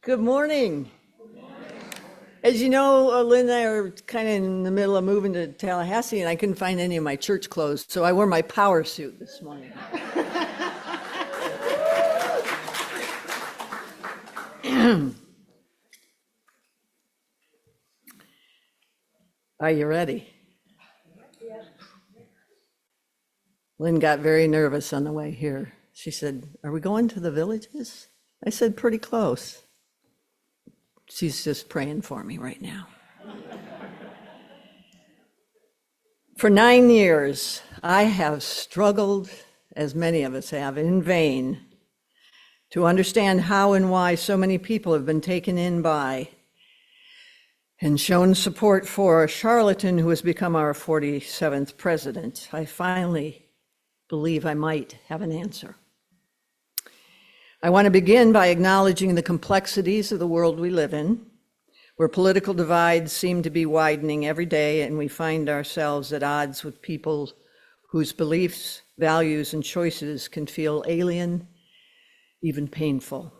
Good morning. As you know, Lynn and I are kind of in the middle of moving to Tallahassee, and I couldn't find any of my church clothes, so I wore my power suit this morning. Are you ready? Lynn got very nervous on the way here. She said, "Are we going to the villages?" I said, "Pretty close." She's just praying for me right now. For 9 years, I have struggled, as many of us have, in vain, to understand how and why so many people have been taken in by and shown support for a charlatan who has become our 47th president. I finally believe I might have an answer. I want to begin by acknowledging the complexities of the world we live in, where political divides seem to be widening every day, and we find ourselves at odds with people whose beliefs, values, and choices can feel alien, even painful.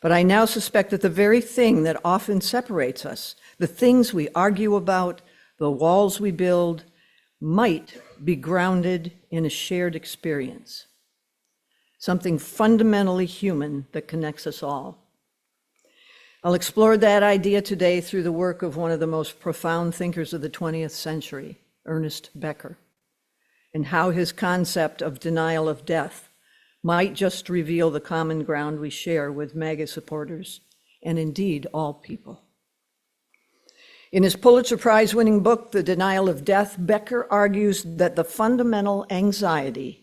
But I now suspect that the very thing that often separates us, the things we argue about, the walls we build, might be grounded in a shared experience, something fundamentally human that connects us all. I'll explore that idea today through the work of one of the most profound thinkers of the 20th century, Ernest Becker, and how his concept of denial of death might just reveal the common ground we share with MAGA supporters, and indeed all people. In his Pulitzer Prize-winning book, The Denial of Death, Becker argues that the fundamental anxiety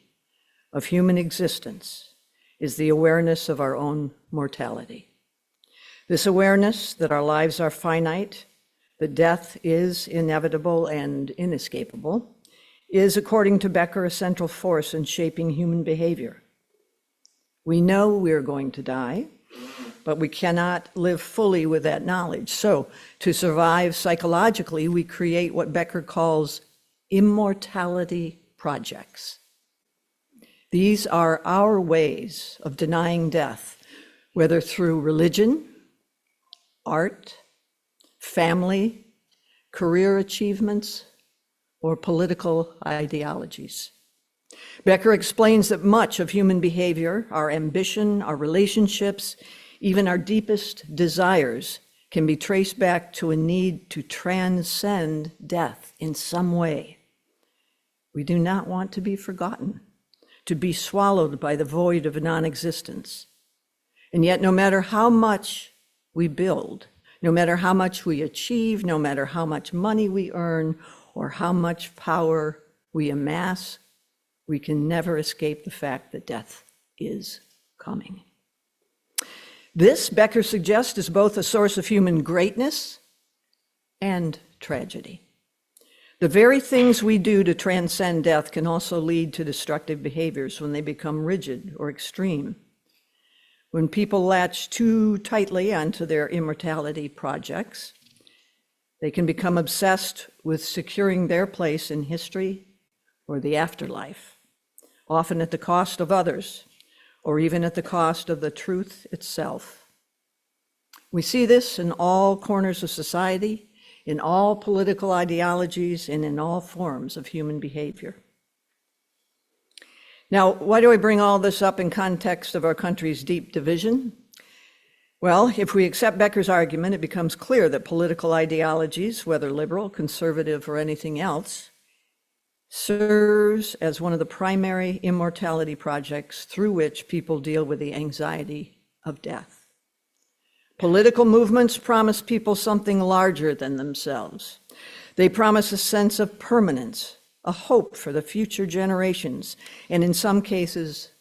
of human existence is the awareness of our own mortality. This awareness that our lives are finite, that death is inevitable and inescapable, is, according to Becker, a central force in shaping human behavior. We know we are going to die, but we cannot live fully with that knowledge. So, to survive psychologically, we create what Becker calls Immortality Projects. These are our ways of denying death, whether through religion, art, family, career achievements, or political ideologies. Becker explains that much of human behavior, our ambition, our relationships, even our deepest desires, can be traced back to a need to transcend death in some way. We do not want to be forgotten, to be swallowed by the void of non-existence. And yet, no matter how much we build, no matter how much we achieve, no matter how much money we earn, or how much power we amass, we can never escape the fact that death is coming. This, Becker suggests, is both a source of human greatness and tragedy. The very things we do to transcend death can also lead to destructive behaviors when they become rigid or extreme. When people latch too tightly onto their immortality projects, they can become obsessed with securing their place in history or the afterlife, often at the cost of others, or even at the cost of the truth itself. We see this in all corners of society, in all political ideologies, and in all forms of human behavior. Now, why do I bring all this up in context of our country's deep division? Well, if we accept Becker's argument, it becomes clear that political ideologies, whether liberal, conservative, or anything else, serves as one of the primary immortality projects through which people deal with the anxiety of death. Political movements promise people something larger than themselves. They promise a sense of permanence, a hope for the future generations, and in some cases,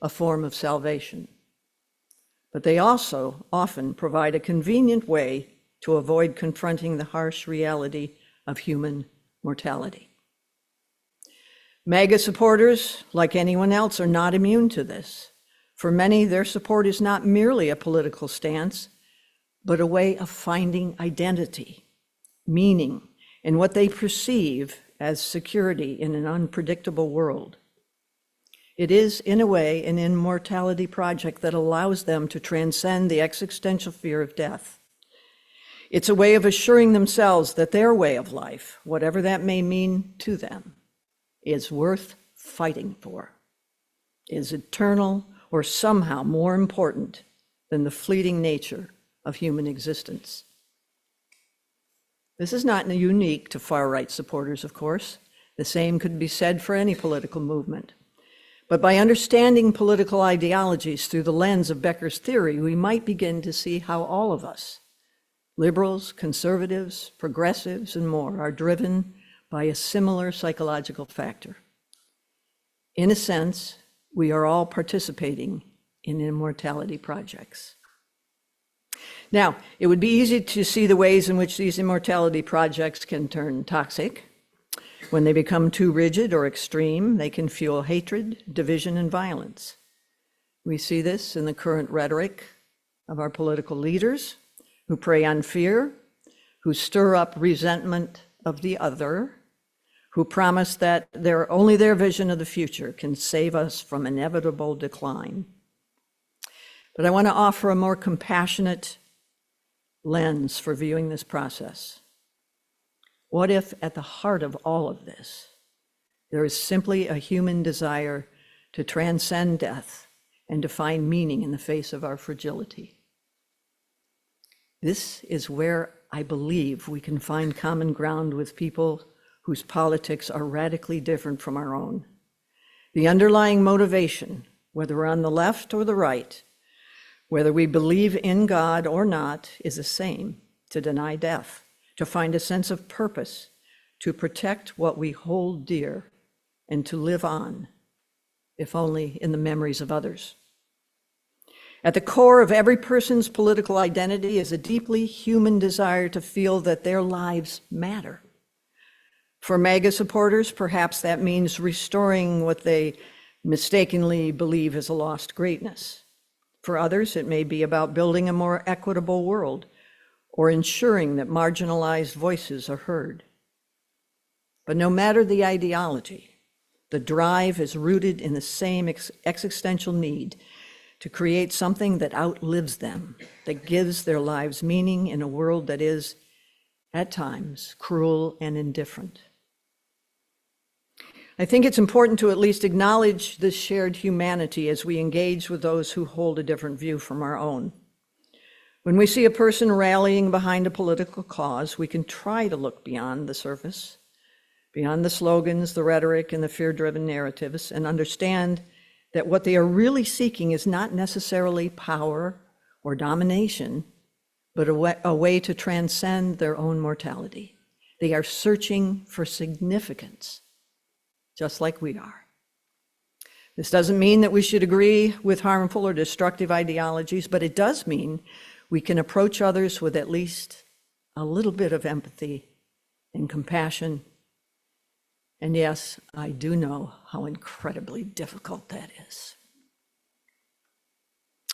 a form of salvation. But they also often provide a convenient way to avoid confronting the harsh reality of human mortality. MAGA supporters, like anyone else, are not immune to this. For many, their support is not merely a political stance, but a way of finding identity, meaning, and what they perceive as security in an unpredictable world. It is, in a way, an immortality project that allows them to transcend the existential fear of death. It's a way of assuring themselves that their way of life, whatever that may mean to them, is worth fighting for, is eternal, or somehow more important than the fleeting nature of human existence. This is not unique to far-right supporters, of course. The same could be said for any political movement. But by understanding political ideologies through the lens of Becker's theory, we might begin to see how all of us, liberals, conservatives, progressives, and more, are driven by a similar psychological factor. In a sense, we are all participating in immortality projects. Now, it would be easy to see the ways in which these immortality projects can turn toxic. When they become too rigid or extreme, they can fuel hatred, division, and violence. We see this in the current rhetoric of our political leaders, who prey on fear, who stir up resentment of the other, who promise that only their vision of the future can save us from inevitable decline. But I want to offer a more compassionate lens for viewing this process. What if at the heart of all of this, there is simply a human desire to transcend death and to find meaning in the face of our fragility? This is where I believe we can find common ground with people whose politics are radically different from our own. The underlying motivation, whether we're on the left or the right, whether we believe in God or not, is the same: to deny death, to find a sense of purpose, to protect what we hold dear, and to live on, if only in the memories of others. At the core of every person's political identity is a deeply human desire to feel that their lives matter. For MAGA supporters, perhaps that means restoring what they mistakenly believe is a lost greatness. For others, it may be about building a more equitable world or ensuring that marginalized voices are heard. But no matter the ideology, the drive is rooted in the same existential need to create something that outlives them, that gives their lives meaning in a world that is, at times, cruel and indifferent. I think it's important to at least acknowledge this shared humanity as we engage with those who hold a different view from our own. When we see a person rallying behind a political cause, we can try to look beyond the surface, beyond the slogans, the rhetoric, and the fear-driven narratives, and understand that what they are really seeking is not necessarily power or domination, but a way to transcend their own mortality. They are searching for significance, just like we are. This doesn't mean that we should agree with harmful or destructive ideologies, but it does mean we can approach others with at least a little bit of empathy and compassion. And yes, I do know how incredibly difficult that is,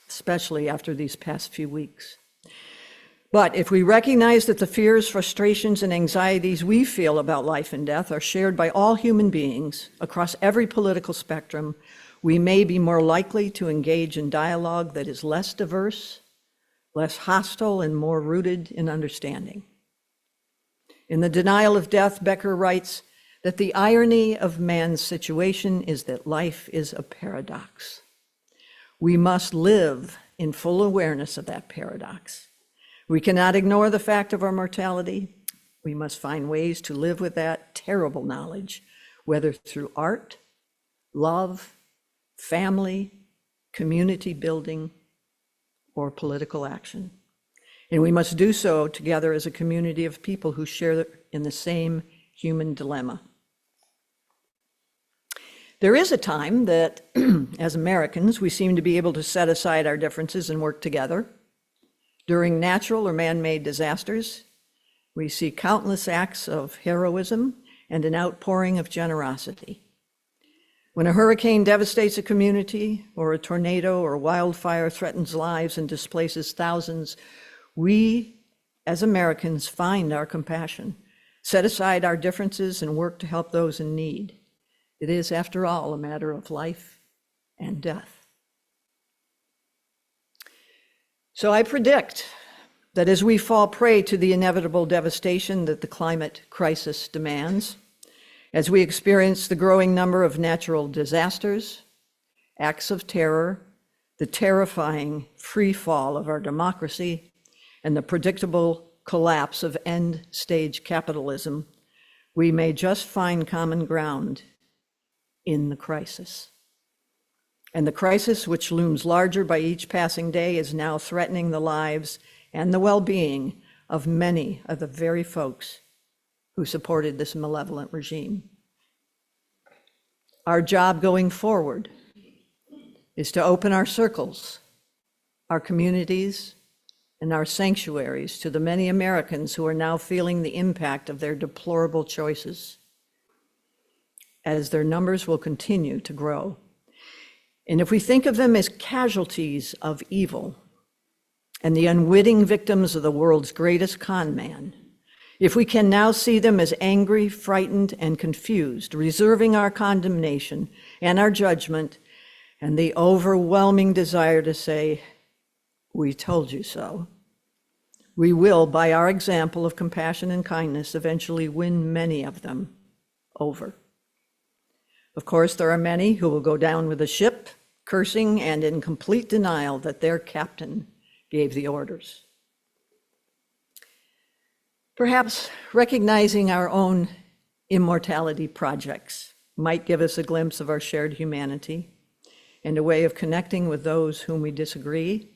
especially after these past few weeks. But if we recognize that the fears, frustrations, and anxieties we feel about life and death are shared by all human beings across every political spectrum, we may be more likely to engage in dialogue that is less diverse, less hostile, and more rooted in understanding. In The Denial of Death, Becker writes that the irony of man's situation is that life is a paradox. We must live in full awareness of that paradox. We cannot ignore the fact of our mortality. We must find ways to live with that terrible knowledge, whether through art, love, family, community building, or political action. And we must do so together as a community of people who share in the same human dilemma. There is a time that, as Americans, we seem to be able to set aside our differences and work together. During natural or man-made disasters, we see countless acts of heroism and an outpouring of generosity. When a hurricane devastates a community, or a tornado or wildfire threatens lives and displaces thousands, we, as Americans, find our compassion, set aside our differences, and work to help those in need. It is, after all, a matter of life and death. So I predict that as we fall prey to the inevitable devastation that the climate crisis demands, as we experience the growing number of natural disasters, acts of terror, the terrifying free fall of our democracy, and the predictable collapse of end-stage capitalism, we may just find common ground in the crisis. And the crisis, which looms larger by each passing day, is now threatening the lives and the well-being of many of the very folks who supported this malevolent regime. Our job going forward is to open our circles, our communities, and our sanctuaries to the many Americans who are now feeling the impact of their deplorable choices, as their numbers will continue to grow. And if we think of them as casualties of evil and the unwitting victims of the world's greatest con man, if we can now see them as angry, frightened, and confused, reserving our condemnation and our judgment and the overwhelming desire to say, "We told you so," we will, by our example of compassion and kindness, eventually win many of them over. Of course, there are many who will go down with the ship, cursing and in complete denial that their captain gave the orders. Perhaps recognizing our own immortality projects might give us a glimpse of our shared humanity and a way of connecting with those whom we disagree,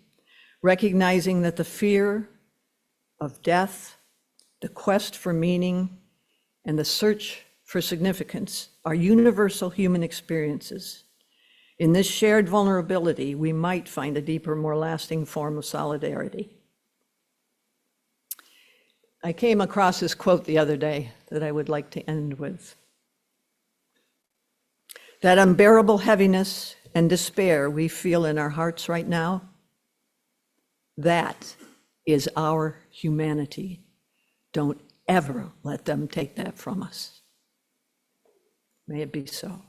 recognizing that the fear of death, the quest for meaning, and the search for significance are universal human experiences. In this shared vulnerability, we might find a deeper, more lasting form of solidarity. I came across this quote the other day that I would like to end with. That unbearable heaviness and despair we feel in our hearts right now, that is our humanity. Don't ever let them take that from us. May it be so.